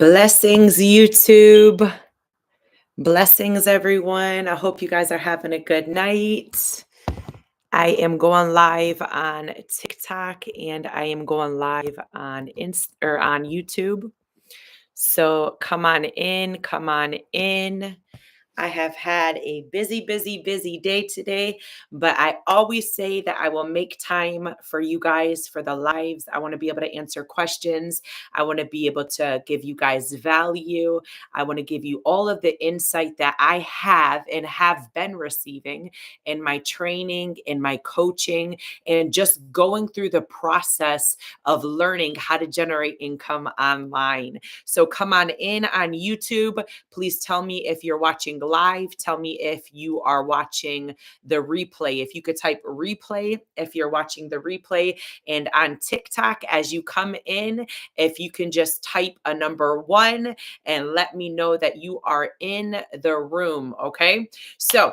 Blessings, YouTube. Blessings, everyone. I hope you guys are having a good night. I am going live on TikTok and I am going live on on YouTube. So come on in, come on in. I have had a busy day today, but I always say that I will make time for you guys for the lives. I want to be able to answer questions. I want to be able to give you guys value. I want to give you all of the insight that I have and have been receiving in my training, in my coaching, and just going through the process of learning how to generate income online. So come on in on YouTube. Please tell me if you're watching live. Tell me if you are watching the replay. If you could type replay, if you're watching the replay. And on TikTok, as you come in, if you can just type a number 1 and let me know that you are in the room. Okay. So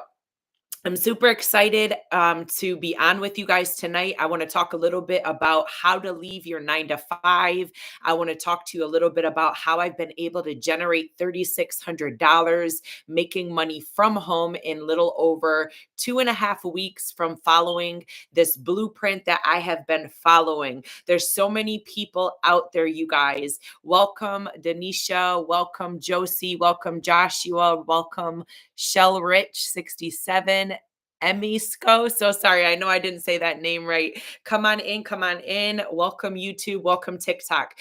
I'm super excited to be on with you guys tonight. I want to talk a little bit about how to leave your 9 to 5. I want to talk to you a little bit about how I've been able to generate $3,600 making money from home in little over 2.5 weeks from following this blueprint that I have been following. There's so many people out there, you guys. Welcome, Denisha. Welcome, Josie. Welcome, Joshua. Welcome, Shell Rich 67. Emisco. So sorry. I know I didn't say that name right. Come on in. Come on in. Welcome YouTube. Welcome TikTok.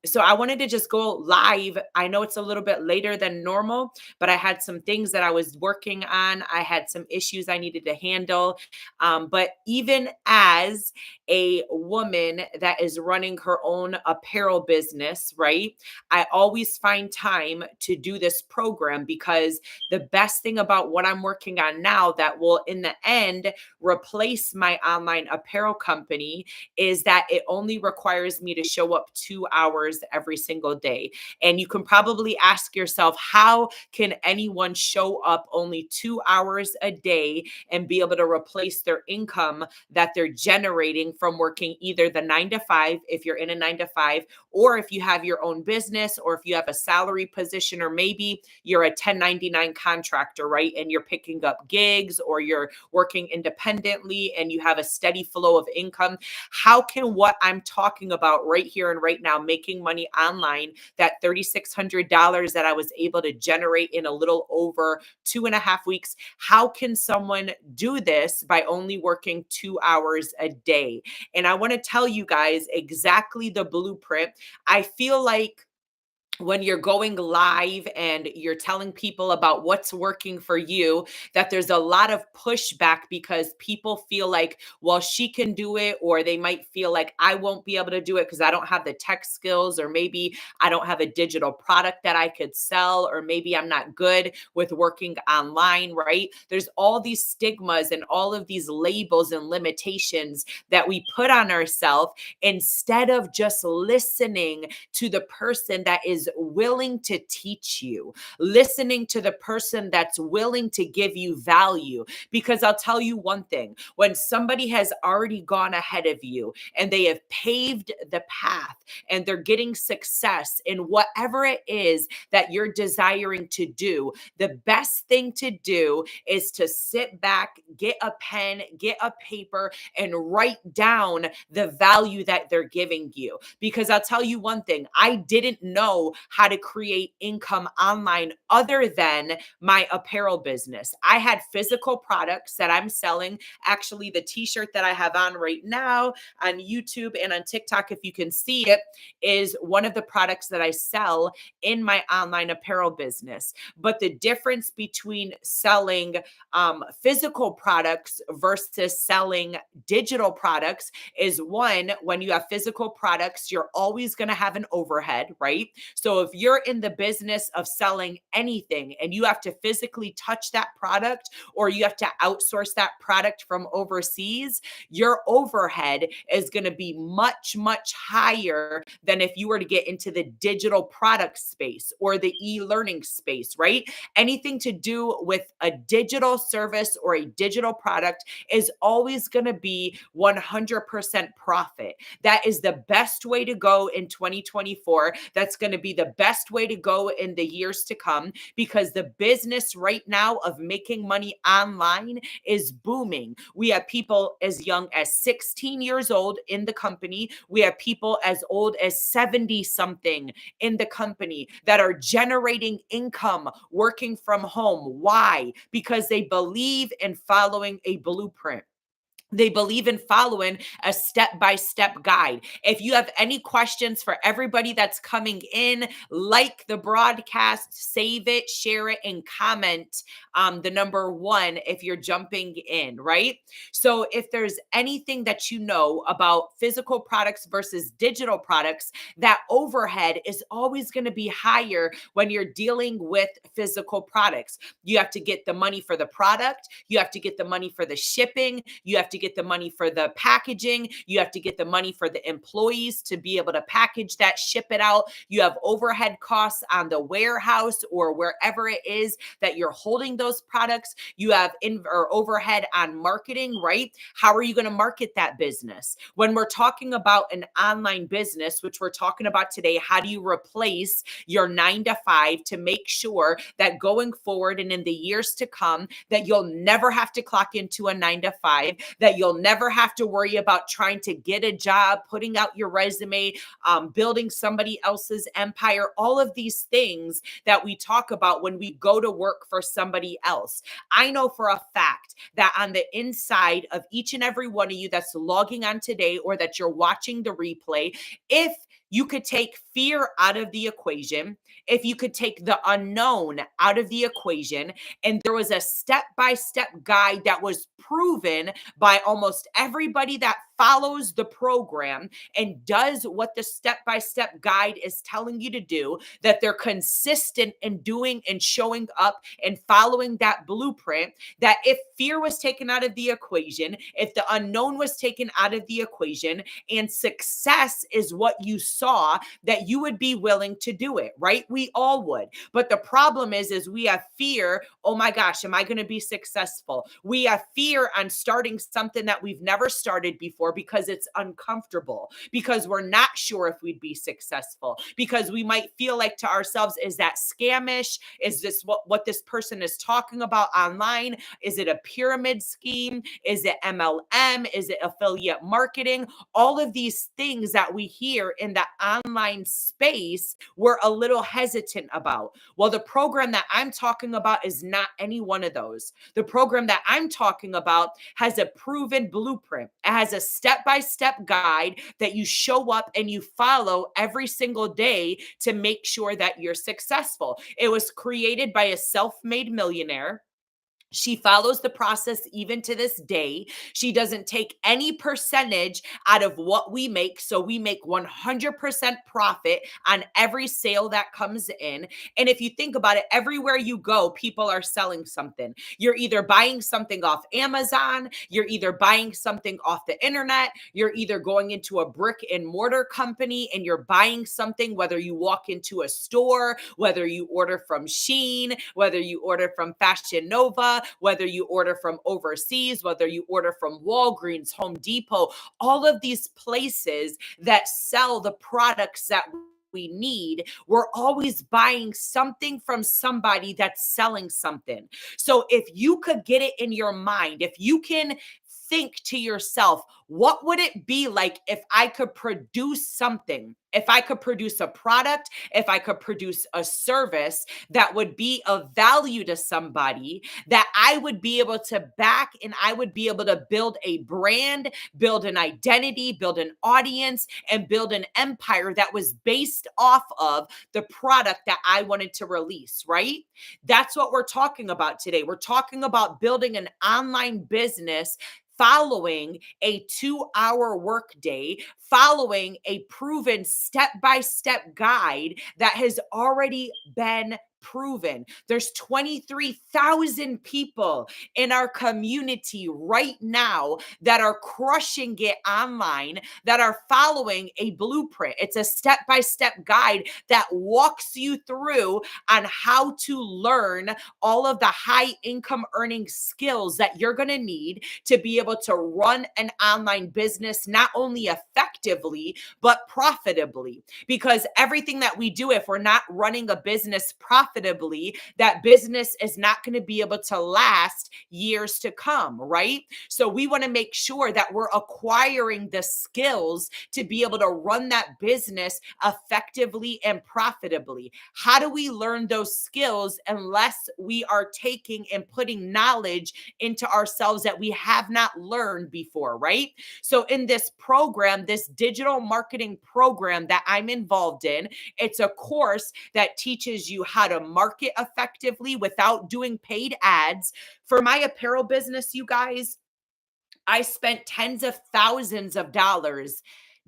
So I wanted to just go live. I know it's a little bit later than normal, but I had some things that I was working on. I had some issues I needed to handle. But even as a woman that is running her own apparel business, right? I always find time to do this program because the best thing about what I'm working on now that will in the end replace my online apparel company is that it only requires me to show up 2 hours every single day. And you can probably ask yourself, how can anyone show up only 2 hours a day and be able to replace their income that they're generating from working either the 9 to 5, if you're in a 9 to 5, or if you have your own business, or if you have a salary position, or maybe you're a 1099 contractor, right? And you're picking up gigs, or you're working independently and you have a steady flow of income. How can what I'm talking about right here and right now, making money online, that $3,600 that I was able to generate in a little over 2.5 weeks, how can someone do this by only working 2 hours a day? And I want to tell you guys exactly the blueprint. I feel like when you're going live and you're telling people about what's working for you, that there's a lot of pushback because people feel like, well, she can do it, or they might feel like I won't be able to do it because I don't have the tech skills, or maybe I don't have a digital product that I could sell, or maybe I'm not good with working online, right? There's all these stigmas and all of these labels and limitations that we put on ourselves instead of just listening to the person that is willing to teach you, listening to the person that's willing to give you value. Because I'll tell you one thing, when somebody has already gone ahead of you and they have paved the path and they're getting success in whatever it is that you're desiring to do, the best thing to do is to sit back, get a pen, get a paper, and write down the value that they're giving you. Because I'll tell you one thing, I didn't know how to create income online other than my apparel business. I had physical products that I'm selling. Actually, the t-shirt that I have on right now on YouTube and on TikTok, if you can see it, is one of the products that I sell in my online apparel business. But the difference between selling physical products versus selling digital products is, one, when you have physical products, you're always going to have an overhead, right? So if you're in the business of selling anything and you have to physically touch that product, or you have to outsource that product from overseas, your overhead is going to be much, much higher than if you were to get into the digital product space or the e-learning space, right? Anything to do with a digital service or a digital product is always going to be 100% profit. That is the best way to go in 2024. That's going to be be the best way to go in the years to come, because the business right now of making money online is booming. We have people as young as 16 years old in the company. We have people as old as 70 something in the company that are generating income working from home. Why? Because they believe in following a blueprint. They believe in following a step-by-step guide. If you have any questions for everybody that's coming in, like the broadcast, save it, share it, and comment the number 1 if you're jumping in, right? So if there's anything that you know about physical products versus digital products, that overhead is always going to be higher when you're dealing with physical products. You have to get the money for the product, you have to get the money for the shipping, you have to get the money for the packaging, you have to get the money for the employees to be able to package that, ship it out. You have overhead costs on the warehouse or wherever it is that you're holding those products. You have overhead on marketing, right? How are you going to market that business? When we're talking about an online business, which we're talking about today, how do you replace your 9 to 5 to make sure that going forward and in the years to come, that you'll never have to clock into a 9 to 5, that you'll never have to worry about trying to get a job, putting out your resume, building somebody else's empire, all of these things that we talk about when we go to work for somebody else. I know for a fact that on the inside of each and every one of you that's logging on today or that you're watching the replay, if you could take fear out of the equation, if you could take the unknown out of the equation, and there was a step-by-step guide that was proven by almost everybody that follows the program and does what the step-by-step guide is telling you to do, that they're consistent in doing and showing up and following that blueprint, that if fear was taken out of the equation, if the unknown was taken out of the equation, and success is what you saw, that you would be willing to do it, right? We all would. But the problem is we have fear. Oh my gosh, am I going to be successful? We have fear on starting something that we've never started before because it's uncomfortable, because we're not sure if we'd be successful, because we might feel like to ourselves, is that scamish? Is this what this person is talking about online? Is it a pyramid scheme? Is it MLM? Is it affiliate marketing? All of these things that we hear in the online space, we're a little hesitant about. Well, the program that I'm talking about is not any one of those. The program that I'm talking about has a proven blueprint. It has a step-by-step guide that you show up and you follow every single day to make sure that you're successful. It was created by a self-made millionaire. She follows the process even to this day. She doesn't take any percentage out of what we make. So we make 100% profit on every sale that comes in. And if you think about it, everywhere you go, people are selling something. You're either buying something off Amazon, you're either buying something off the internet, you're either going into a brick and mortar company and you're buying something, whether you walk into a store, whether you order from Shein, whether you order from Fashion Nova, whether you order from overseas, whether you order from Walgreens, Home Depot, all of these places that sell the products that we need, we're always buying something from somebody that's selling something. So if you could get it in your mind, if you can think to yourself, what would it be like if I could produce something? If I could produce a product, if I could produce a service that would be of value to somebody, that I would be able to back, and I would be able to build a brand, build an identity, build an audience, and build an empire that was based off of the product that I wanted to release, right? That's what we're talking about today. We're talking about building an online business following a 2-hour workday, following a proven step-by-step guide that has already been proven. There's 23,000 people in our community right now that are crushing it online, that are following a blueprint. It's a step-by-step guide that walks you through on how to learn all of the high income earning skills that you're going to need to be able to run an online business, not only effectively, but profitably. Because everything that we do, if we're not running a business profitably, that business is not going to be able to last years to come, right? So we want to make sure that we're acquiring the skills to be able to run that business effectively and profitably. How do we learn those skills unless we are taking and putting knowledge into ourselves that we have not learned before, right? So in this program, this digital marketing program that I'm involved in, it's a course that teaches you how to market effectively without doing paid ads. For my apparel business, you guys, I spent tens of thousands of dollars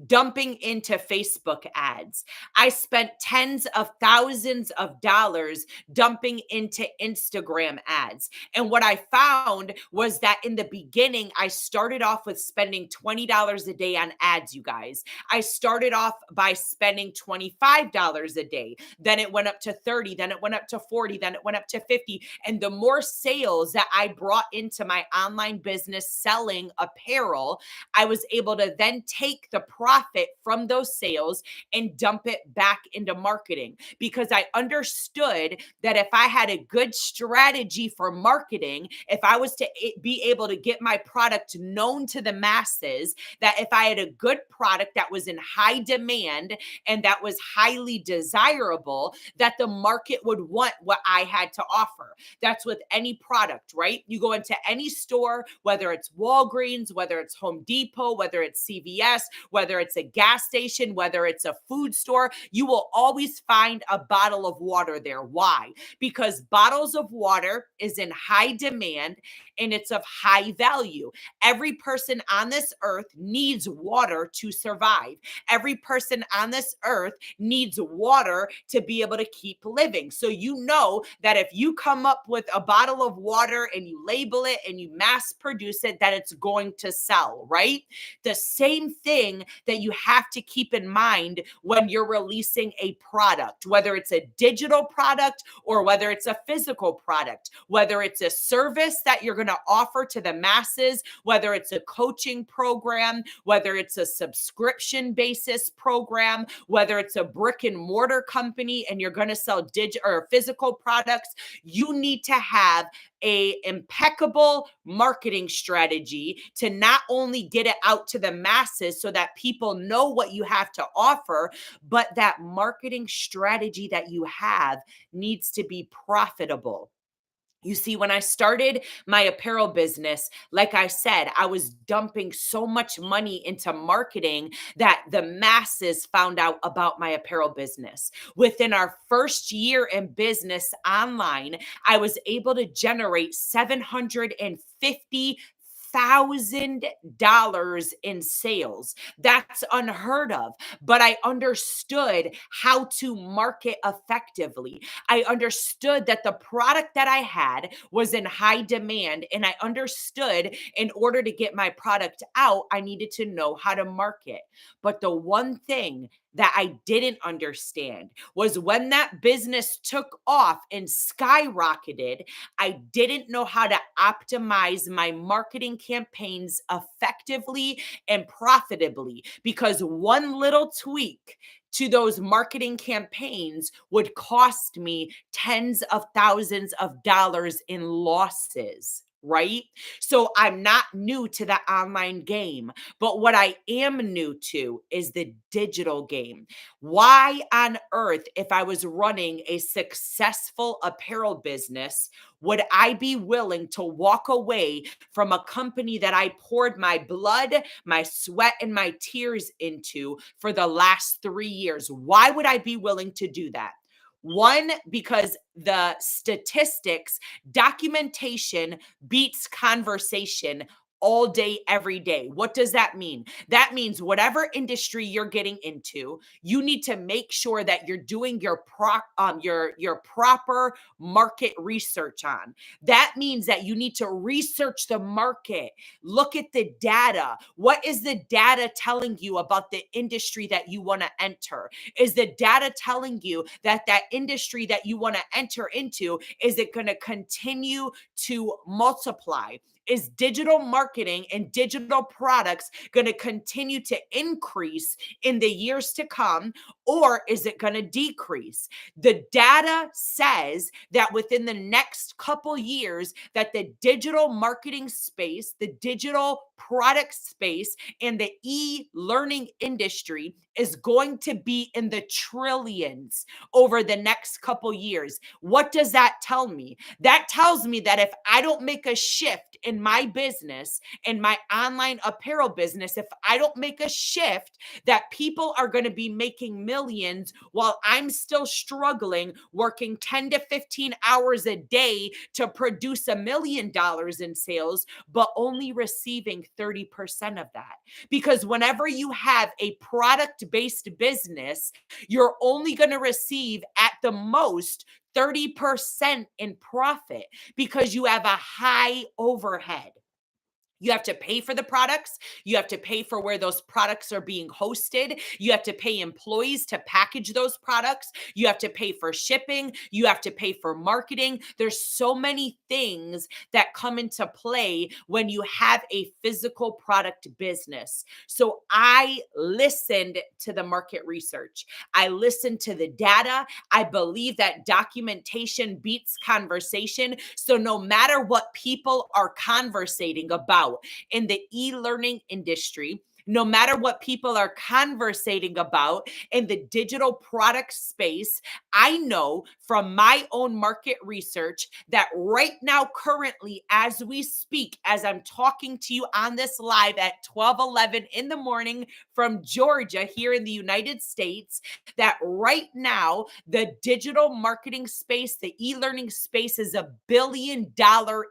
dumping into Facebook ads. I spent tens of thousands of dollars dumping into Instagram ads. And what I found was that in the beginning, I started off with spending $20 a day on ads, you guys. I started off by spending $25 a day. Then it went up to 30, then it went up to 40, then it went up to 50. And the more sales that I brought into my online business selling apparel, I was able to then take the profit from those sales and dump it back into marketing, because I understood that if I had a good strategy for marketing, if I was to be able to get my product known to the masses, that if I had a good product that was in high demand and that was highly desirable, that the market would want what I had to offer. That's with any product, right? You go into any store, whether it's Walgreens, whether it's Home Depot, whether it's CVS, whether it's a gas station, whether it's a food store, you will always find a bottle of water there. Why? Because bottles of water is in high demand and it's of high value. Every person on this earth needs water to survive. Every person on this earth needs water to be able to keep living. So you know that if you come up with a bottle of water and you label it and you mass produce it, that it's going to sell, right? The same thing that you have to keep in mind when you're releasing a product, whether it's a digital product or whether it's a physical product, whether it's a service that you're going to offer to the masses, whether it's a coaching program, whether it's a subscription basis program, whether it's a brick and mortar company and you're going to sell digital or physical products, you need to have a impeccable marketing strategy to not only get it out to the masses so that people know what you have to offer, but that marketing strategy that you have needs to be profitable. You see, when I started my apparel business, like I said, I was dumping so much money into marketing that the masses found out about my apparel business. Within our first year in business online, I was able to generate $750,000 in sales. That's unheard of, but I understood how to market effectively. I understood that the product that I had was in high demand, and I understood in order to get my product out, I needed to know how to market. But the one thing that I didn't understand was when that business took off and skyrocketed, I didn't know how to optimize my marketing campaigns effectively and profitably, because one little tweak to those marketing campaigns would cost me tens of thousands of dollars in losses. Right? So I'm not new to the online game, but what I am new to is the digital game. Why on earth, if I was running a successful apparel business, would I be willing to walk away from a company that I poured my blood, my sweat, and my tears into for the last 3 years? Why would I be willing to do that? One, because the statistics, documentation beats conversation all day, every day. What does that mean? That means whatever industry you're getting into, you need to make sure that you're doing your proper market research on. That means that you need to research the market. Look at the data. What is the data telling you about the industry that you want to enter? Is the data telling you that that industry that you want to enter into, is it going to continue to multiply? Is digital marketing and digital products going to continue to increase in the years to come, or is it going to decrease? The data says that within the next couple years that the digital marketing space, the digital product space, and the e-learning industry is going to be in the trillions over the next couple years. What does that tell me? That tells me that if I don't make a shift in my business, in my online apparel business, if I don't make a shift, that people are going to be making millions while I'm still struggling, working 10 to 15 hours a day to produce $1 million in sales, but only receiving 30% of that. Because whenever you have a product-based business, you're only going to receive at the most 30% in profit because you have a high overhead. You have to pay for the products. You have to pay for where those products are being hosted. You have to pay employees to package those products. You have to pay for shipping. You have to pay for marketing. There's so many things that come into play when you have a physical product business. So I listened to the market research. I listened to the data. I believe that documentation beats conversation. So no matter what people are conversating about in the e-learning industry, no matter what people are conversating about in the digital product space, I know from my own market research that right now, currently, as we speak, as I'm talking to you on this live at 12:11 in the morning from Georgia here in the United States, that right now, the digital marketing space, the e-learning space is a $1 billion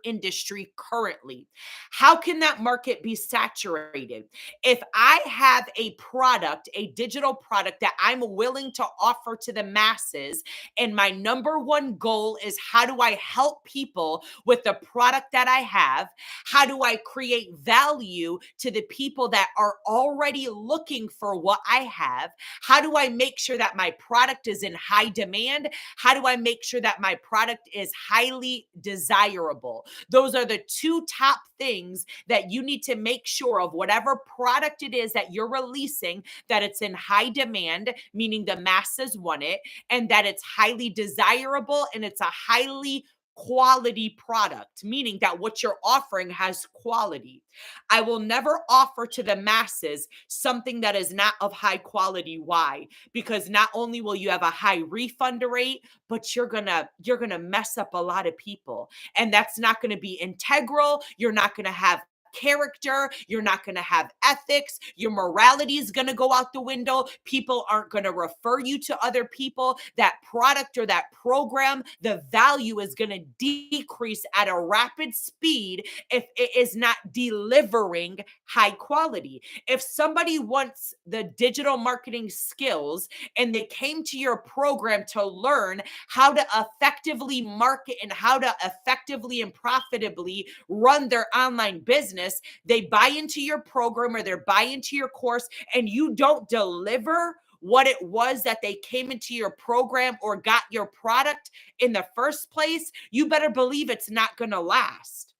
industry currently. How can that market be saturated? If I have a product, a digital product that I'm willing to offer to the masses, and my number one goal is how do I help people with the product that I have? How do I create value to the people that are already looking for what I have? How do I make sure that my product is in high demand? How do I make sure that my product is highly desirable? Those are the two top things that you need to make sure of. Whatever product it is that you're releasing, that it's in high demand, meaning the masses want it, and that it's highly desirable and it's a highly quality product, meaning that what you're offering has quality. I will never offer to the masses something that is not of high quality. Why? Because not only will you have a high refund rate, but you're going to mess up a lot of people. And that's not going to be integral. You're not going to have character, you're not going to have ethics, your morality is going to go out the window, people aren't going to refer you to other people, that product or that program, the value is going to decrease at a rapid speed if it is not delivering high quality. If somebody wants the digital marketing skills and they came to your program to learn how to effectively market and how to effectively and profitably run their online business, they buy into your program or they buy into your course, and you don't deliver what it was that they came into your program or got your product in the first place, you better believe it's not going to last.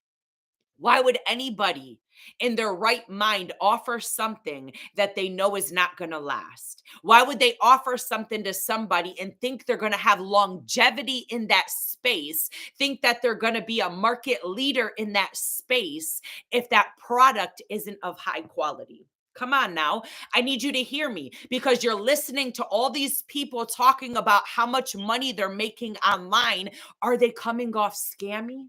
Why would anybody in their right mind offer something that they know is not going to last? Why would they offer something to somebody and think they're going to have longevity in that space, think that they're going to be a market leader in that space if that product isn't of high quality? Come on now. I need you to hear me, because you're listening to all these people talking about how much money they're making online. Are they coming off scammy?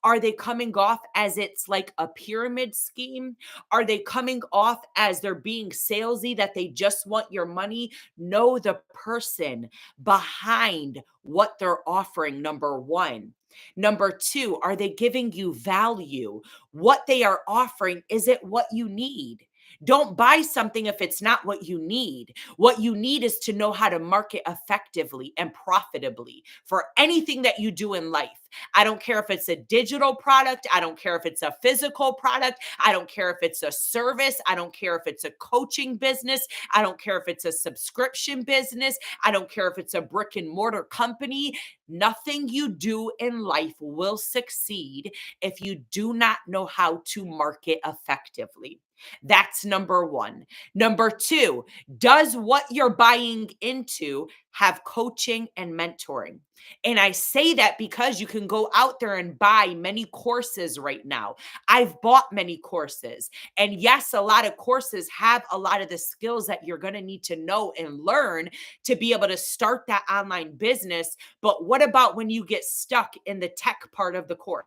Are they coming off as it's like a pyramid scheme? Are they coming off as they're being salesy, that they just want your money? Know the person behind what they're offering, number one. Number two, are they giving you value? What they are offering, is it what you need? Don't buy something if it's not what you need. What you need is to know how to market effectively and profitably for anything that you do in life. I don't care if it's a digital product. I don't care if it's a physical product. I don't care if it's a service. I don't care if it's a coaching business. I don't care if it's a subscription business. I don't care if it's a brick and mortar company. Nothing you do in life will succeed if you do not know how to market effectively. That's number one. Number two, does what you're buying into have coaching and mentoring? And I say that because you can go out there and buy many courses right now. I've bought many courses. And yes, a lot of courses have a lot of the skills that you're going to need to know and learn to be able to start that online business. But what about when you get stuck in the tech part of the course?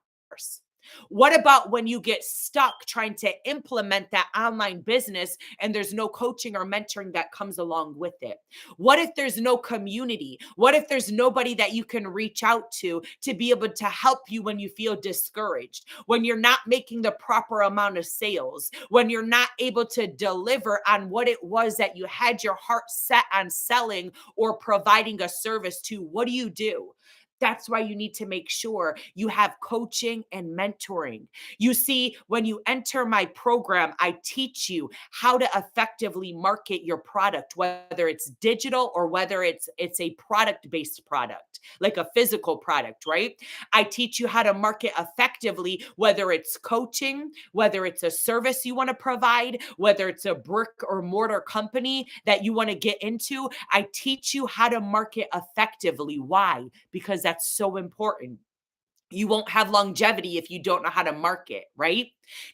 What about when you get stuck trying to implement that online business and there's no coaching or mentoring that comes along with it? What if there's no community? What if there's nobody that you can reach out to be able to help you when you feel discouraged, when you're not making the proper amount of sales, when you're not able to deliver on what it was that you had your heart set on selling or providing a service to? What do you do? That's why you need to make sure you have coaching and mentoring. You see, when you enter my program, I teach you how to effectively market your product, whether it's digital or whether it's a product-based product, like a physical product, right? I teach you how to market effectively, whether it's coaching, whether it's a service you want to provide, whether it's a brick or mortar company that you want to get into. I teach you how to market effectively. Why? Because that's so important. You won't have longevity if you don't know how to market, right?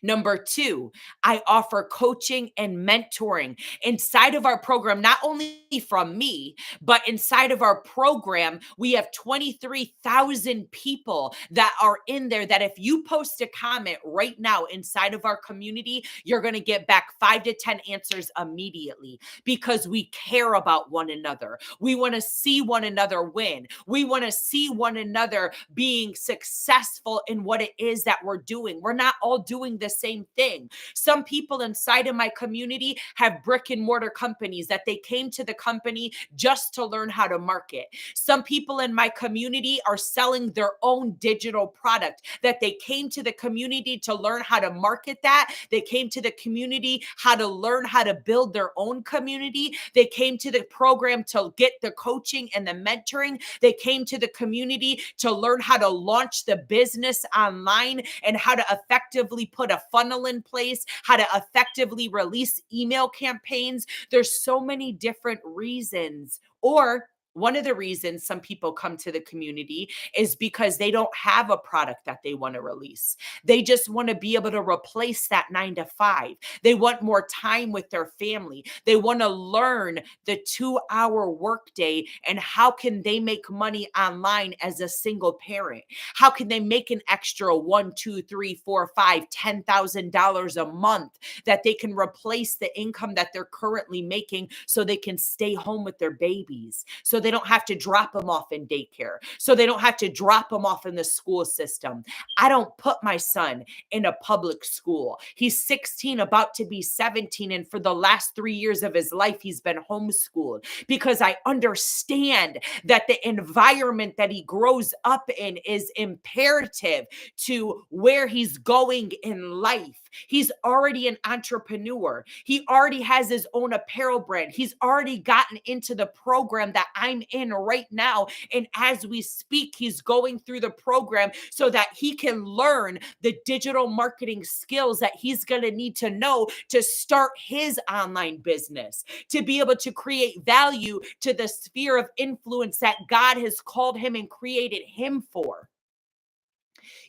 Number two, I offer coaching and mentoring inside of our program, not only from me, but inside of our program, we have 23,000 people that are in there that if you post a comment right now inside of our community, you're going to get back 5 to 10 answers immediately because we care about one another. We want to see one another win. We want to see one another being successful in what it is that we're doing. We're not all doing the same thing. Some people inside of my community have brick and mortar companies that they came to the company just to learn how to market. Some people in my community are selling their own digital product that they came to the community to learn how to market that. They came to the community how to learn how to build their own community. They came to the program to get the coaching and the mentoring. They came to the community to learn how to launch the business online and how to effectively put a funnel in place, how to effectively release email campaigns. There's so many different reasons. Or one of the reasons some people come to the community is because they don't have a product that they want to release. They just want to be able to replace that 9 to 5. They want more time with their family. They want to learn the 2-hour workday and how can they make money online as a single parent? How can they make an extra $1, 2, 3, 4, 5, $10,000 a month that they can replace the income that they're currently making so they can stay home with their babies, so they don't have to drop them off in daycare, so they don't have to drop them off in the school system. I don't put my son in a public school. He's 16, about to be 17, and for the last 3 years of his life, he's been homeschooled because I understand that the environment that he grows up in is imperative to where he's going in life. He's already an entrepreneur. He already has his own apparel brand. He's already gotten into the program that I'm in right now. And as we speak, he's going through the program so that he can learn the digital marketing skills that he's going to need to know to start his online business, to be able to create value to the sphere of influence that God has called him and created him for.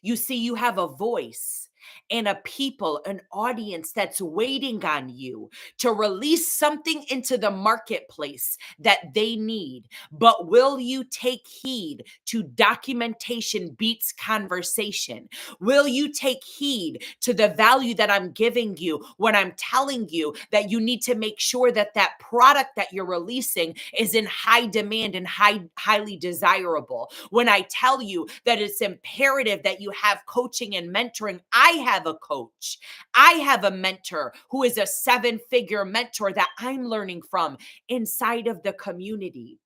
You see, you have a voice. and a people, an audience that's waiting on you to release something into the marketplace that they need. But will you take heed to documentation beats conversation? Will you take heed to the value that I'm giving you when I'm telling you that you need to make sure that that product that you're releasing is in high demand and highly desirable? When I tell you that it's imperative that you have coaching and mentoring, I have a coach. I have a mentor who is a seven-figure mentor that I'm learning from inside of the community.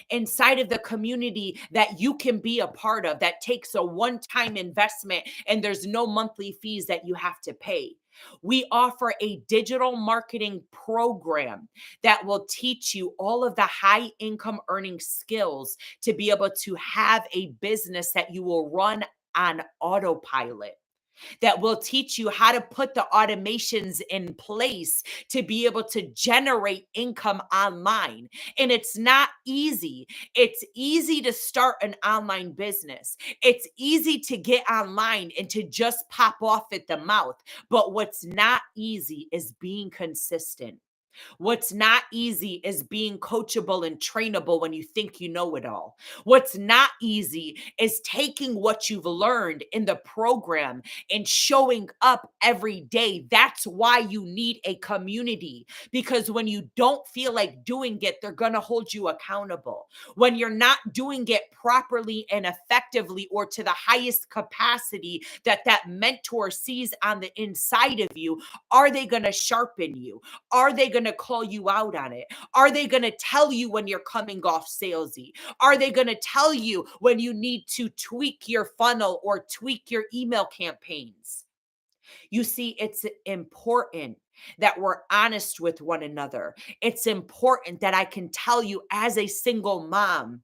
Inside of the community that you can be a part of, that takes a one-time investment and there's no monthly fees that you have to pay. We offer a digital marketing program that will teach you all of the high income earning skills to be able to have a business that you will run on autopilot, that will teach you how to put the automations in place to be able to generate income online. And it's not easy. It's easy to start an online business. It's easy to get online and to just pop off at the mouth. But what's not easy is being consistent. What's not easy is being coachable and trainable when you think you know it all. What's not easy is taking what you've learned in the program and showing up every day. That's why you need a community, because when you don't feel like doing it, they're going to hold you accountable. When you're not doing it properly and effectively or to the highest capacity that that mentor sees on the inside of you, are they going to sharpen you? Are they going to call you out on it? Are they going to tell you when you're coming off salesy? Are they going to tell you when you need to tweak your funnel or tweak your email campaigns? You see, it's important that we're honest with one another. It's important that I can tell you, as a single mom,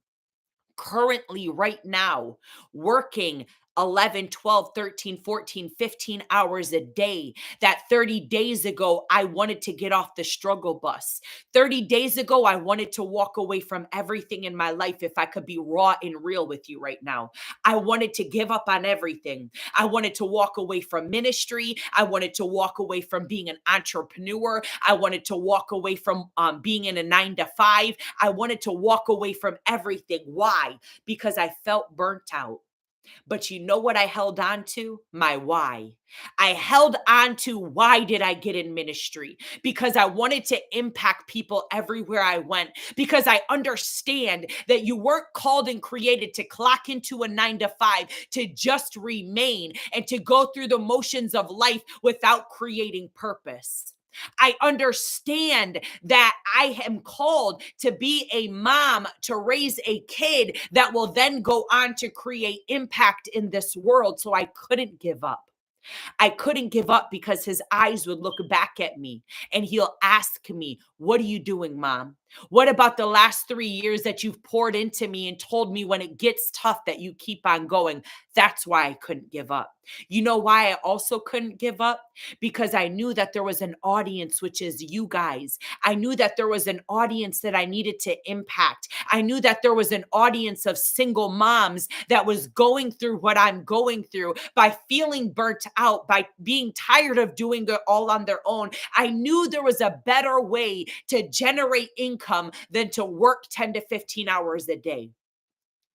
currently right now working 11, 12, 13, 14, 15 hours a day, that 30 days ago, I wanted to get off the struggle bus. 30 days ago, I wanted to walk away from everything in my life. If I could be raw and real with you right now, I wanted to give up on everything. I wanted to walk away from ministry. I wanted to walk away from being an entrepreneur. I wanted to walk away from being in a 9 to 5. I wanted to walk away from everything. Why? Because I felt burnt out. But you know what I held on to? My why. I held on to, why did I get in ministry? Because I wanted to impact people everywhere I went. Because I understand that you weren't called and created to clock into a 9 to 5, to just remain and to go through the motions of life without creating purpose. I understand that I am called to be a mom, to raise a kid that will then go on to create impact in this world. So I couldn't give up. I couldn't give up, because his eyes would look back at me and he'll ask me, what are you doing, Mom? What about the last 3 years that you've poured into me and told me when it gets tough that you keep on going? That's why I couldn't give up. You know why I also couldn't give up? Because I knew that there was an audience, which is you guys. I knew that there was an audience that I needed to impact. I knew that there was an audience of single moms that was going through what I'm going through, by feeling burnt out, by being tired of doing it all on their own. I knew there was a better way to generate income than to work 10 to 15 hours a day.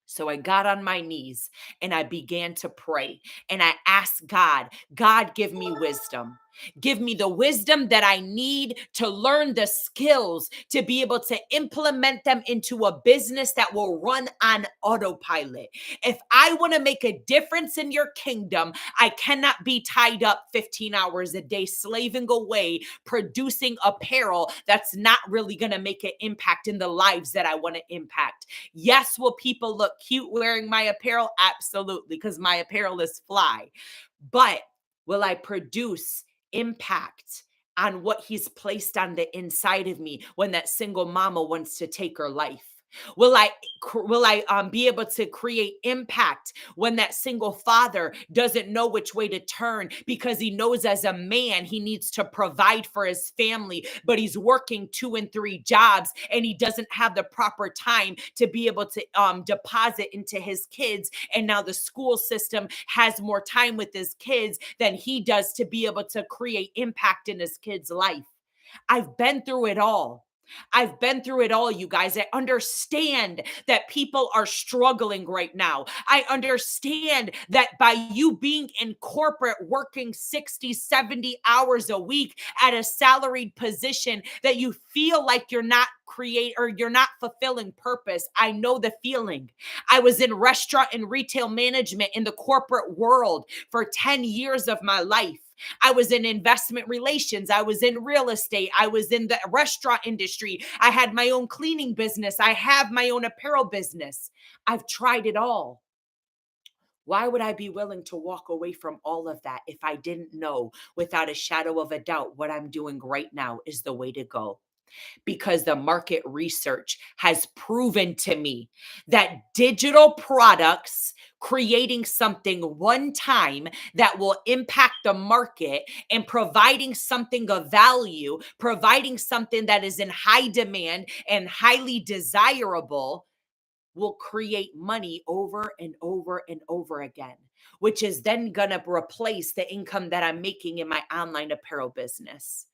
So I got on my knees and I began to pray, and I asked God, God, give me wisdom. Give me the wisdom that I need to learn the skills to be able to implement them into a business that will run on autopilot. If I want to make a difference in your kingdom, I cannot be tied up 15 hours a day, slaving away, producing apparel that's not really going to make an impact in the lives that I want to impact. Yes, will people look cute wearing my apparel? Absolutely, because my apparel is fly. But will I produce impact on what he's placed on the inside of me when that single mama wants to take her life? Will I be able to create impact when that single father doesn't know which way to turn because he knows as a man he needs to provide for his family, but he's working 2 and 3 jobs and he doesn't have the proper time to be able to deposit into his kids, and now the school system has more time with his kids than he does to be able to create impact in his kid's life. I've been through it all. I've been through it all, you guys. I understand that people are struggling right now. I understand that by you being in corporate, working 60, 70 hours a week at a salaried position, that you feel like you're not fulfilling purpose. I know the feeling. I was in restaurant and retail management in the corporate world for 10 years of my life. I was in investment relations. I was in real estate. I was in the restaurant industry. I had my own cleaning business. I have my own apparel business. I've tried it all. Why would I be willing to walk away from all of that if I didn't know without a shadow of a doubt what I'm doing right now is the way to go? Because the market research has proven to me that digital products, creating something one time that will impact the market and providing something of value, providing something that is in high demand and highly desirable, will create money over and over and over again, which is then going to replace the income that I'm making in my online apparel business.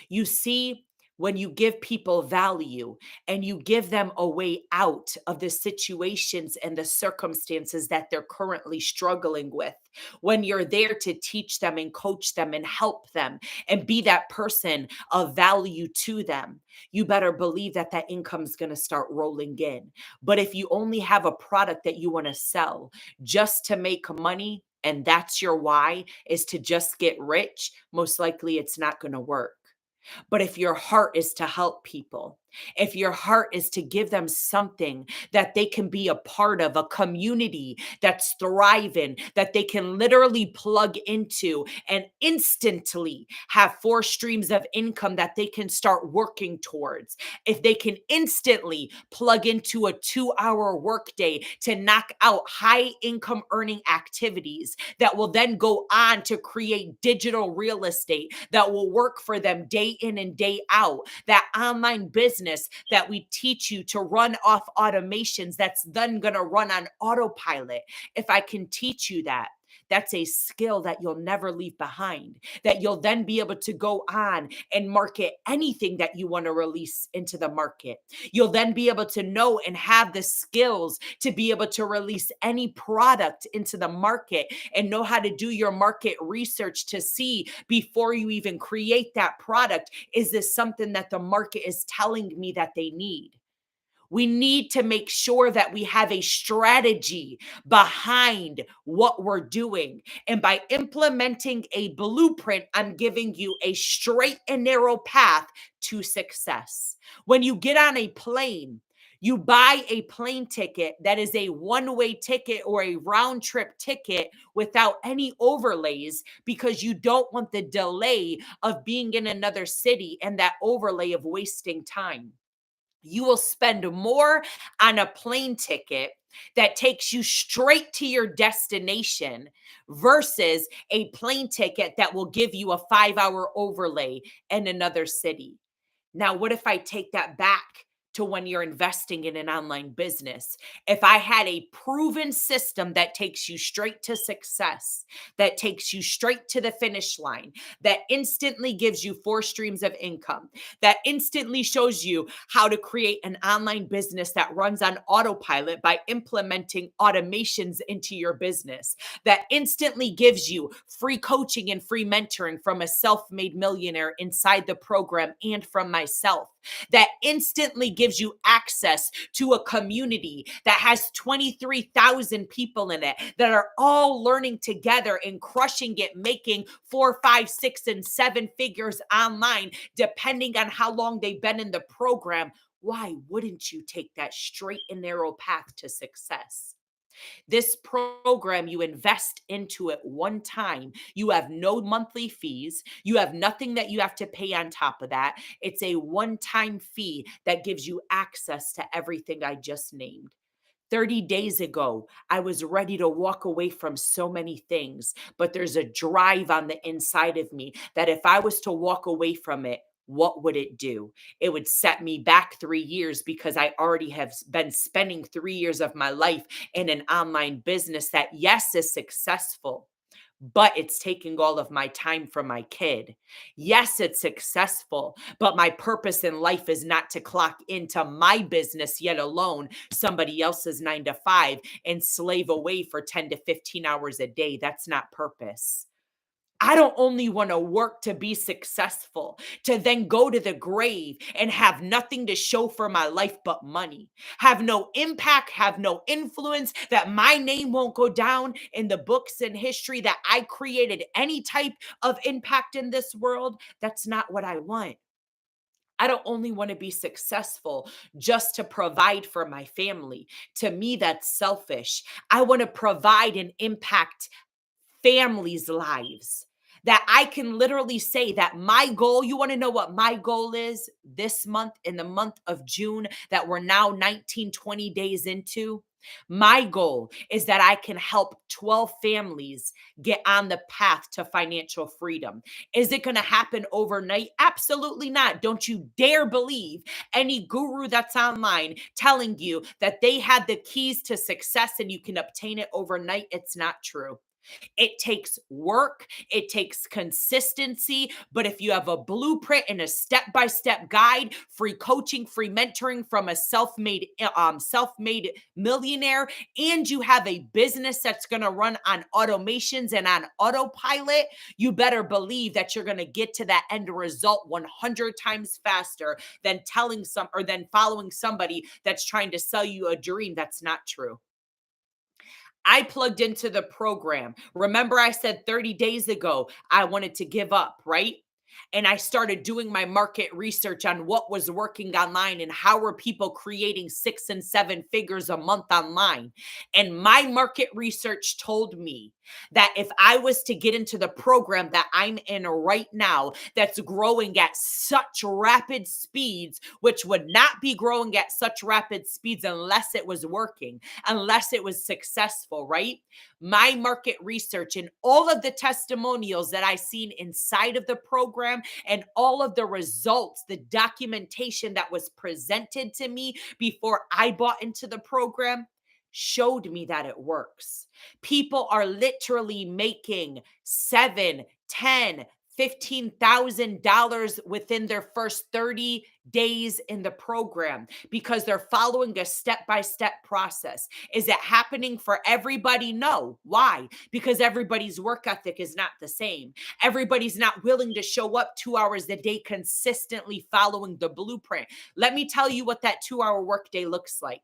You see, when you give people value and you give them a way out of the situations and the circumstances that they're currently struggling with, when you're there to teach them and coach them and help them and be that person of value to them, you better believe that that income's going to start rolling in. But if you only have a product that you want to sell just to make money, and that's your why, is to just get rich, most likely it's not going to work. But if your heart is to help people, if your heart is to give them something that they can be a part of, a community that's thriving, that they can literally plug into and instantly have 4 streams of income that they can start working towards, if they can instantly plug into a 2-hour workday to knock out high income earning activities that will then go on to create digital real estate that will work for them day in and day out, that online business that we teach you to run off automations that's then going to run on autopilot. If I can teach you that, that's a skill that you'll never leave behind, that you'll then be able to go on and market anything that you want to release into the market. You'll then be able to know and have the skills to be able to release any product into the market and know how to do your market research to see before you even create that product, is this something that the market is telling me that they need? We need to make sure that we have a strategy behind what we're doing. And by implementing a blueprint, I'm giving you a straight and narrow path to success. When you get on a plane, you buy a plane ticket that is a one-way ticket or a round trip ticket without any overlays, because you don't want the delay of being in another city and that overlay of wasting time. You will spend more on a plane ticket that takes you straight to your destination versus a plane ticket that will give you a 5-hour overlay in another city. Now, what if I take that back to when you're investing in an online business? If I had a proven system that takes you straight to success, that takes you straight to the finish line, that instantly gives you 4 streams of income, that instantly shows you how to create an online business that runs on autopilot by implementing automations into your business, that instantly gives you free coaching and free mentoring from a self-made millionaire inside the program and from myself, that instantly gives you access to a community that has 23,000 people in it that are all learning together and crushing it, making 4, 5, 6, and 7 figures online, depending on how long they've been in the program. Why wouldn't you take that straight and narrow path to success? This program, you invest into it one time. You have no monthly fees. You have nothing that you have to pay on top of that. It's a one-time fee that gives you access to everything I just named. 30 days ago, I was ready to walk away from so many things, but there's a drive on the inside of me that if I was to walk away from it, what would it do? It would set me back 3 years because I already have been spending 3 years of my life in an online business that, yes, is successful, but it's taking all of my time from my kid. Yes, it's successful, but my purpose in life is not to clock into my business, yet alone somebody else's 9 to 5 and slave away for 10 to 15 hours a day. That's not purpose. I don't only want to work to be successful, to then go to the grave and have nothing to show for my life but money, have no impact, have no influence, that my name won't go down in the books and history, that I created any type of impact in this world. That's not what I want. I don't only want to be successful just to provide for my family. To me, that's selfish. I want to provide and impact families' lives. That I can literally say that my goal, you want to know what my goal is this month, in the month of June, that we're now 19, 20 days into? My goal is that I can help 12 families get on the path to financial freedom. Is it going to happen overnight? Absolutely not. Don't you dare believe any guru that's online telling you that they had the keys to success and you can obtain it overnight. It's not true. It takes work, it takes consistency, but if you have a blueprint and a step-by-step guide, free coaching, free mentoring from a self-made millionaire, and you have a business that's going to run on automations and on autopilot, you better believe that you're going to get to that end result 100 times faster than than following somebody that's trying to sell you a dream that's not true. I plugged into the program. Remember, I said 30 days ago, I wanted to give up, right? And I started doing my market research on what was working online and how were people creating 6 and 7 figures a month online. And my market research told me that if I was to get into the program that I'm in right now, that's growing at such rapid speeds, which would not be growing at such rapid speeds unless it was working, unless it was successful, right? My market research and all of the testimonials that I seen inside of the program and all of the results, the documentation that was presented to me before I bought into the program showed me that it works. People are literally making 7, 10, $15,000 within their first 30 days in the program because they're following a step-by-step process. Is it happening for everybody? No. Why? Because everybody's work ethic is not the same. Everybody's not willing to show up 2 hours a day consistently following the blueprint. Let me tell you what that 2-hour workday looks like.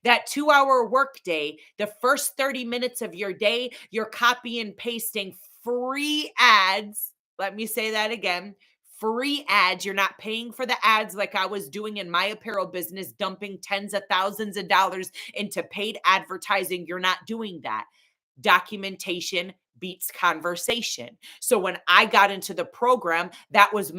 That 2-hour workday, the first 30 minutes of your day, you're copy and pasting free ads. Let me say that again. Free ads. You're not paying for the ads like I was doing in my apparel business, dumping tens of thousands of dollars into paid advertising. You're not doing that. Documentation beats conversation. So when I got into the program, that was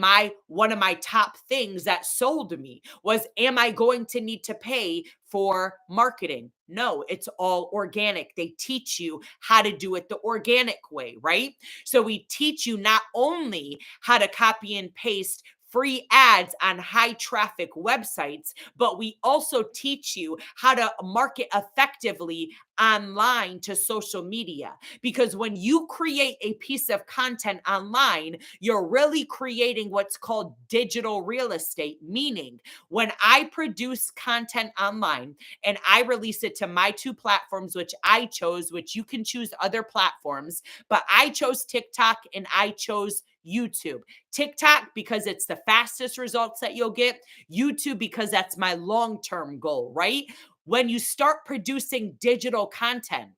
one of my top things that sold me was, am I going to need to pay for marketing? No, it's all organic. They teach you how to do it the organic way, right? So we teach you not only how to copy and paste free ads on high traffic websites, but we also teach you how to market effectively online to social media. Because when you create a piece of content online, you're really creating what's called digital real estate. Meaning, when I produce content online and I release it to my 2 platforms, which I chose, which you can choose other platforms, but I chose TikTok and I chose YouTube. TikTok because it's the fastest results that you'll get. YouTube because that's my long-term goal, right? When you start producing digital content,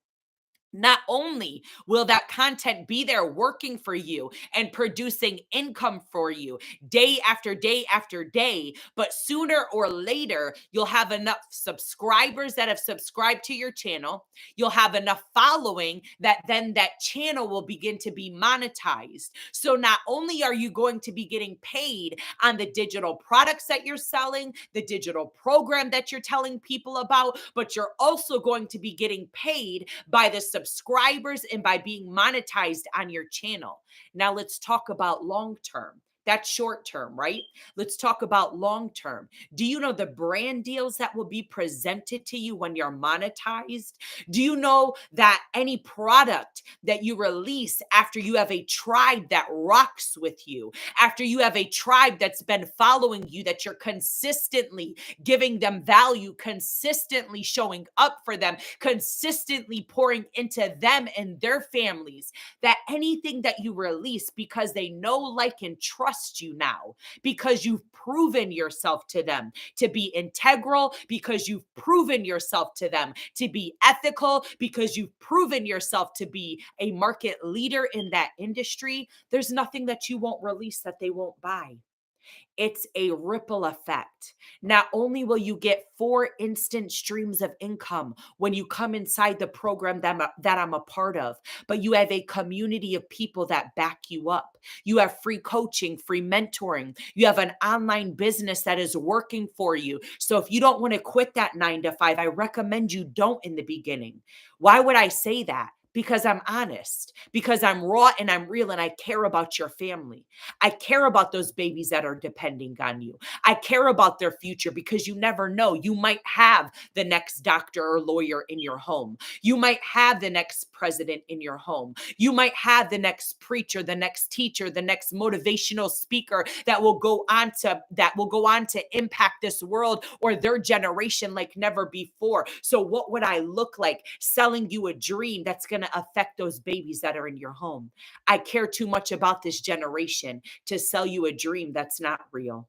Not only will that content be there working for you and producing income for you day after day after day, but sooner or later, you'll have enough subscribers that have subscribed to your channel. You'll have enough following that then that channel will begin to be monetized. So not only are you going to be getting paid on the digital products that you're selling, the digital program that you're telling people about, but you're also going to be getting paid by the subscribers and by being monetized on your channel. Now let's talk about long term. That's short term, right? Let's talk about long term. Do you know the brand deals that will be presented to you when you're monetized? Do you know that any product that you release after you have a tribe that rocks with you, after you have a tribe that's been following you, that you're consistently giving them value, consistently showing up for them, consistently pouring into them and their families, that anything that you release, because they know, like, and trust you now, because you've proven yourself to them to be integral, because you've proven yourself to them to be ethical, because you've proven yourself to be a market leader in that industry, there's nothing that you won't release that they won't buy. It's a ripple effect. Not only will you get 4 instant streams of income when you come inside the program that I'm a part of, but you have a community of people that back you up. You have free coaching, free mentoring. You have an online business that is working for you. So if you don't want to quit that 9 to 5, I recommend you don't in the beginning. Why would I say that? Because I'm honest, because I'm raw and I'm real, and I care about your family. I care about those babies that are depending on you. I care about their future, because you never know. You might have the next doctor or lawyer in your home. You might have the next president in your home. You might have the next preacher, the next teacher, the next motivational speaker that will go on to impact this world or their generation like never before. So what would I look like selling you a dream that's going to affect those babies that are in your home? I care too much about this generation to sell you a dream that's not real.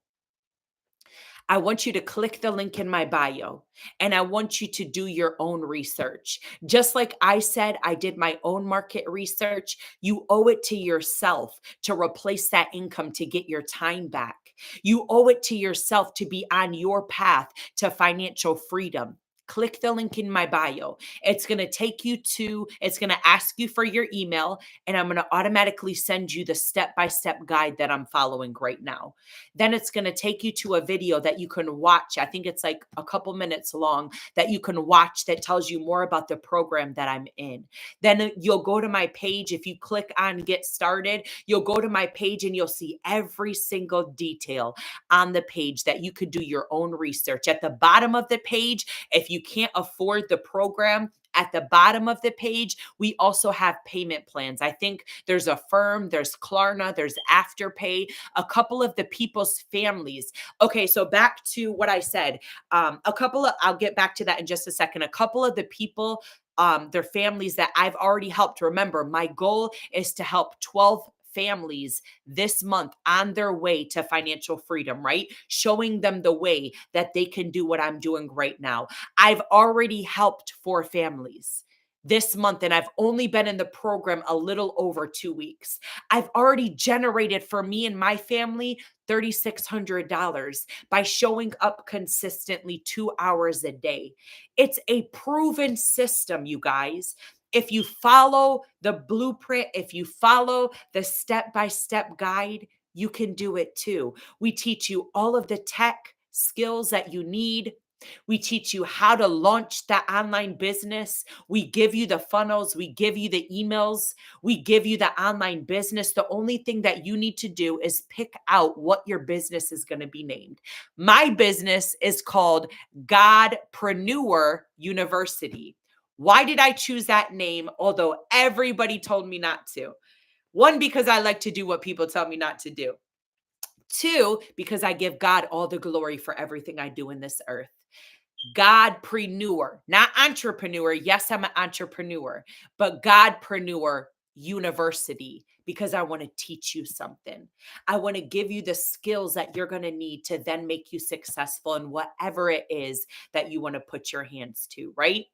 I want you to click the link in my bio, and I want you to do your own research. Just like I said, I did my own market research. You owe it to yourself to replace that income to get your time back. You owe it to yourself to be on your path to financial freedom. Click the link in my bio. It's going to ask you for your email, and I'm going to automatically send you the step-by-step guide that I'm following right now. Then it's going to take you to a video that you can watch. I think it's like a couple minutes long that you can watch that tells you more about the program that I'm in. Then you'll go to my page. If you click on get started, you'll go to my page and you'll see every single detail on the page that you could do your own research. At the bottom of the page, if you can't afford the program, at the bottom of the page, we also have payment plans. I think there's Affirm, there's Klarna, there's Afterpay, a couple of the people's families. Okay, so back to what I said. I'll get back to that in just a second. A couple of the people, their families that I've already helped. Remember, my goal is to help 12 families this month on their way to financial freedom, right? Showing them the way that they can do what I'm doing right now. I've already helped 4 families this month, and I've only been in the program a little over 2 weeks. I've already generated for me and my family $3,600 by showing up consistently 2 hours a day. It's a proven system, you guys. If you follow the blueprint, if you follow the step-by-step guide, you can do it too. We teach you all of the tech skills that you need. We teach you how to launch that online business. We give you the funnels. We give you the emails. We give you the online business. The only thing that you need to do is pick out what your business is going to be named. My business is called Godpreneur University. Why did I choose that name? Although everybody told me not to. 1, because I like to do what people tell me not to do. 2, because I give God all the glory for everything I do in this earth. Godpreneur, not entrepreneur. Yes, I'm an entrepreneur, but Godpreneur University, because I want to teach you something. I want to give you the skills that you're going to need to then make you successful in whatever it is that you want to put your hands to, right?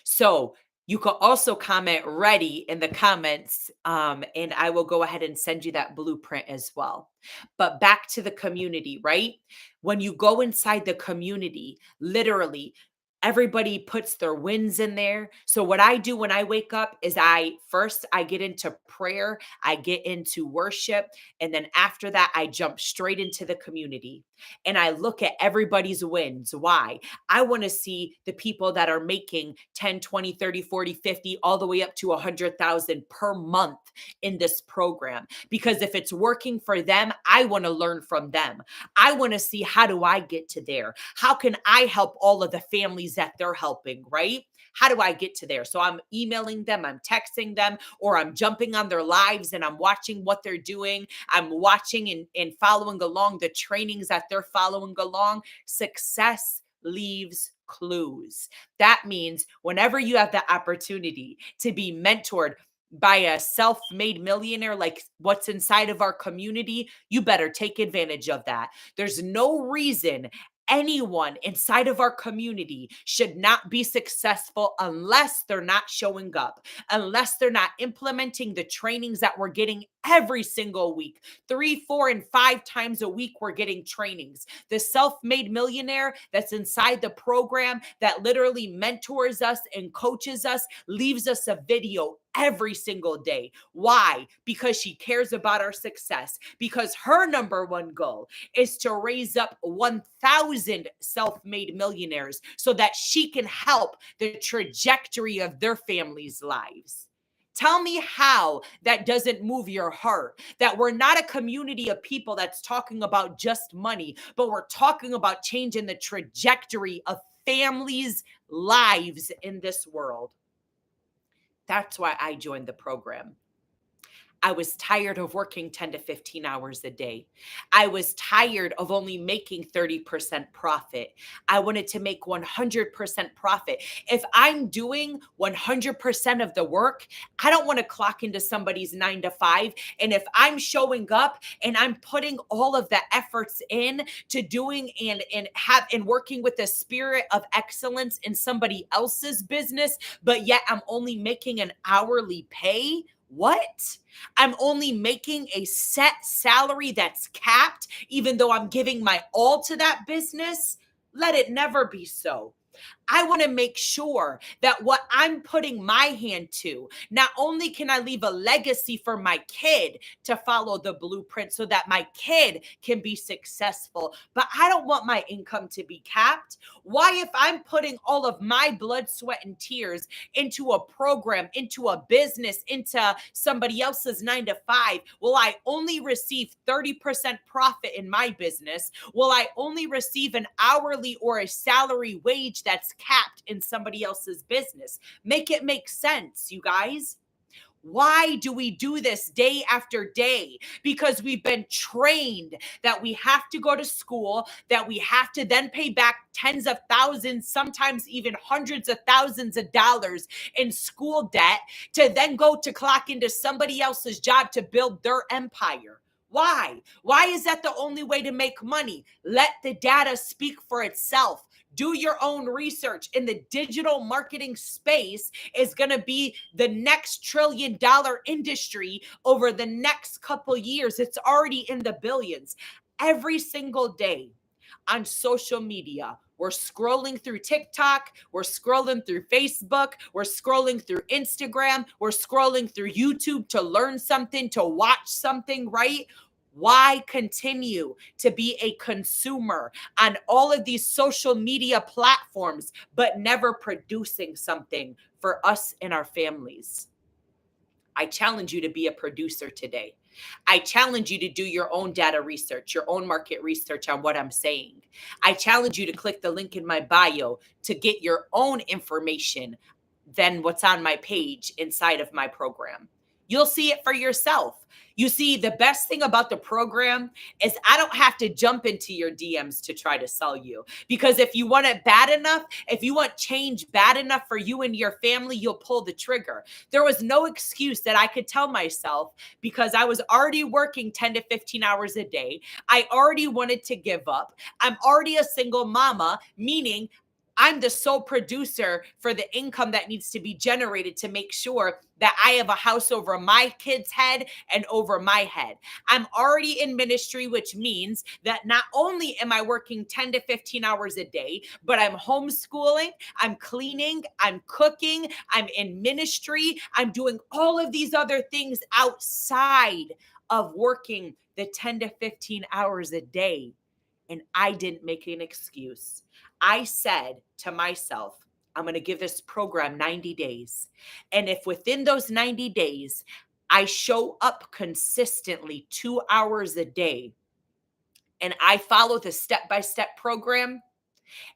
So You can also comment ready in the comments, and I will go ahead and send you that blueprint as well. But back to the community, right? When you go inside the community, literally, everybody puts their wins in there. So what I do when I wake up is I get into prayer, I get into worship, and then after that I jump straight into the community and I look at everybody's wins. Why? I want to see the people that are making 10, 20, 30, 40, 50, all the way up to 100,000 per month in this program. Because if it's working for them, I want to learn from them. I want to see, how do I get to there? How can I help all of the families that they're helping, right? How do I get to there? So I'm emailing them, I'm texting them, or I'm jumping on their lives and I'm watching what they're doing. I'm watching and following along the trainings that they're following along. Success leaves clues. That means whenever you have the opportunity to be mentored by a self-made millionaire like what's inside of our community, you better take advantage of that. There's no reason anyone inside of our community should not be successful unless they're not showing up, unless they're not implementing the trainings that we're getting every single week. 3, 4, and 5 times a week, we're getting trainings. The self-made millionaire that's inside the program that literally mentors us and coaches us leaves us a video every single day. Why? Because she cares about our success. Because her number one goal is to raise up 1,000 self-made millionaires so that she can help the trajectory of their families' lives. Tell me how that doesn't move your heart, that we're not a community of people that's talking about just money, but we're talking about changing the trajectory of families' lives in this world. That's why I joined the program. I was tired of working 10 to 15 hours a day. I was tired of only making 30% profit. I wanted to make 100% profit. If I'm doing 100% of the work, I don't want to clock into somebody's 9 to 5. And if I'm showing up and I'm putting all of the efforts in to doing and working with the spirit of excellence in somebody else's business, but yet I'm only making an hourly pay, what? I'm only making a set salary that's capped, even though I'm giving my all to that business. Let it never be so. I want to make sure that what I'm putting my hand to, not only can I leave a legacy for my kid to follow the blueprint so that my kid can be successful, but I don't want my income to be capped. Why, if I'm putting all of my blood, sweat, and tears into a program, into a business, into somebody else's 9 to 5, will I only receive 30% profit in my business? Will I only receive an hourly or a salary wage that's capped in somebody else's business? Make it make sense, you guys. Why do we do this day after day? Because we've been trained that we have to go to school, that we have to then pay back tens of thousands, sometimes even hundreds of thousands of dollars in school debt to then go to clock into somebody else's job to build their empire. Why? Why is that the only way to make money? Let the data speak for itself. Do your own research. In the digital marketing space is going to be the next $1 trillion industry over the next couple years. It's already in the billions. Every single day on social media, we're scrolling through TikTok, we're scrolling through Facebook, we're scrolling through Instagram, we're scrolling through YouTube to learn something, to watch something, right? Why continue to be a consumer on all of these social media platforms, but never producing something for us and our families? I challenge you to be a producer today. I challenge you to do your own data research, your own market research on what I'm saying. I challenge you to click the link in my bio to get your own information than what's on my page inside of my program. You'll see it for yourself. You see, the best thing about the program is I don't have to jump into your DMs to try to sell you. Because if you want it bad enough, if you want change bad enough for you and your family, you'll pull the trigger. There was no excuse that I could tell myself because I was already working 10 to 15 hours a day. I already wanted to give up. I'm already a single mama, meaning I'm the sole producer for the income that needs to be generated to make sure that I have a house over my kid's head and over my head. I'm already in ministry, which means that not only am I working 10 to 15 hours a day, but I'm homeschooling, I'm cleaning, I'm cooking, I'm in ministry, I'm doing all of these other things outside of working the 10 to 15 hours a day. And I didn't make an excuse. I said to myself, I'm going to give this program 90 days. And if within those 90 days, I show up consistently 2 hours a day and I follow the step by step program,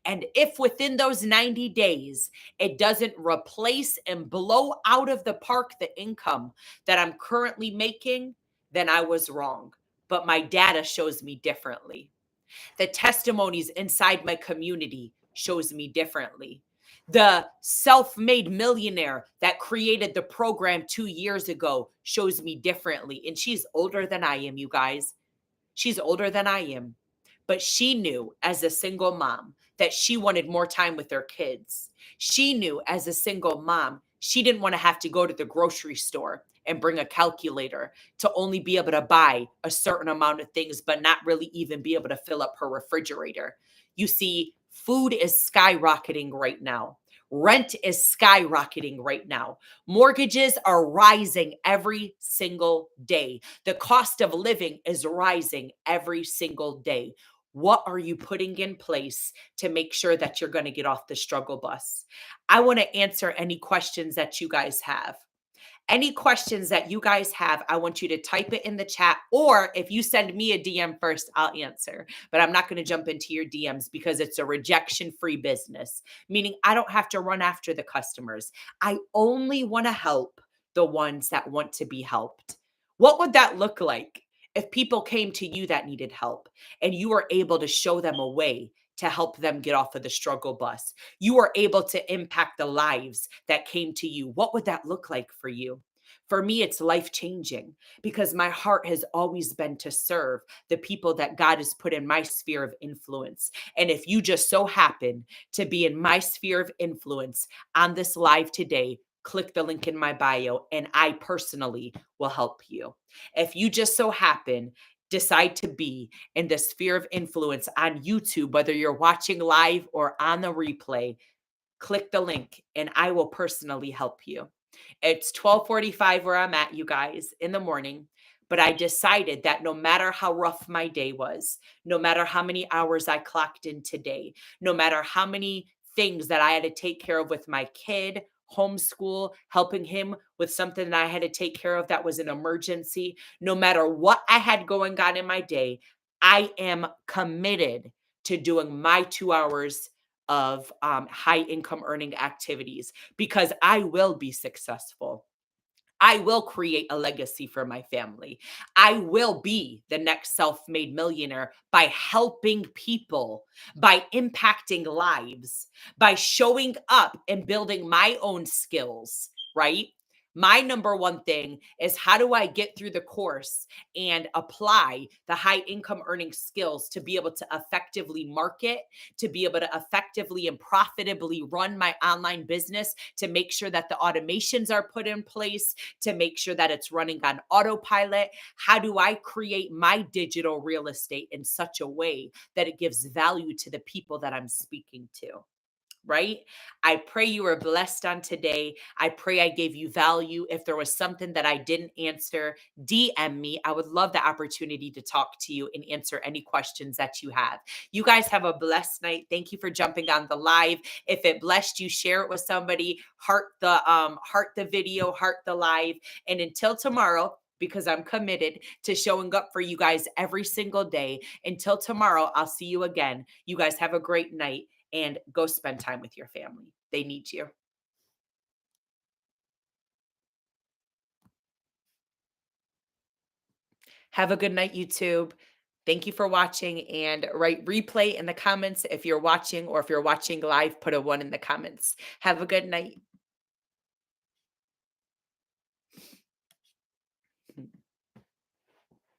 and if within those 90 days, it doesn't replace and blow out of the park the income that I'm currently making, then I was wrong. But my data shows me differently. The testimonies inside my community shows me differently. The self-made millionaire that created the program 2 years ago shows me differently. And she's older than I am, you guys. She's older than I am. But she knew as a single mom that she wanted more time with her kids. She knew as a single mom, she didn't want to have to go to the grocery store and bring a calculator to only be able to buy a certain amount of things, but not really even be able to fill up her refrigerator. You see, food is skyrocketing right now. Rent is skyrocketing right now. Mortgages are rising every single day. The cost of living is rising every single day. What are you putting in place to make sure that you're going to get off the struggle bus? I want to answer any questions that you guys have. Any questions that you guys have, I want you to type it in the chat, or if you send me a DM first, I'll answer. But I'm not going to jump into your DMs because it's a rejection-free business, meaning I don't have to run after the customers. I only want to help the ones that want to be helped. What would that look like if people came to you that needed help and you were able to show them a way to help them get off of the struggle bus? You were able to impact the lives that came to you. What would that look like for you? For me, it's life changing because my heart has always been to serve the people that God has put in my sphere of influence. And if you just so happen to be in my sphere of influence on this live today, click the link in my bio and I personally will help you. If you just so happen decide to be in the sphere of influence on YouTube, whether you're watching live or on the replay, click the link and I will personally help you. It's 12:45 where I'm at, you guys, in the morning. But I decided that no matter how rough my day was, no matter how many hours I clocked in today, no matter how many things that I had to take care of with my kid, homeschool, helping him with something that I had to take care of that was an emergency, no matter what I had going on in my day, I am committed to doing my 2 hours of high income earning activities because I will be successful. I will create a legacy for my family. I will be the next self made millionaire by helping people, by impacting lives, by showing up and building my own skills, right? My number one thing is how do I get through the course and apply the high income earning skills to be able to effectively market, to be able to effectively and profitably run my online business, to make sure that the automations are put in place, to make sure that it's running on autopilot. How do I create my digital real estate in such a way that it gives value to the people that I'm speaking to? Right? I pray you were blessed on today. I pray I gave you value. If there was something that I didn't answer, DM me. I would love the opportunity to talk to you and answer any questions that you have. You guys have a blessed night. Thank you for jumping on the live. If it blessed you, share it with somebody. Heart the video, heart the live. And until tomorrow, because I'm committed to showing up for you guys every single day. Until tomorrow, I'll see you again. You guys have a great night. And go spend time with your family. They need you. Have a good night, YouTube. Thank you for watching, and write replay in the comments if you're watching, or if you're watching live, put a 1 in the comments. Have a good night.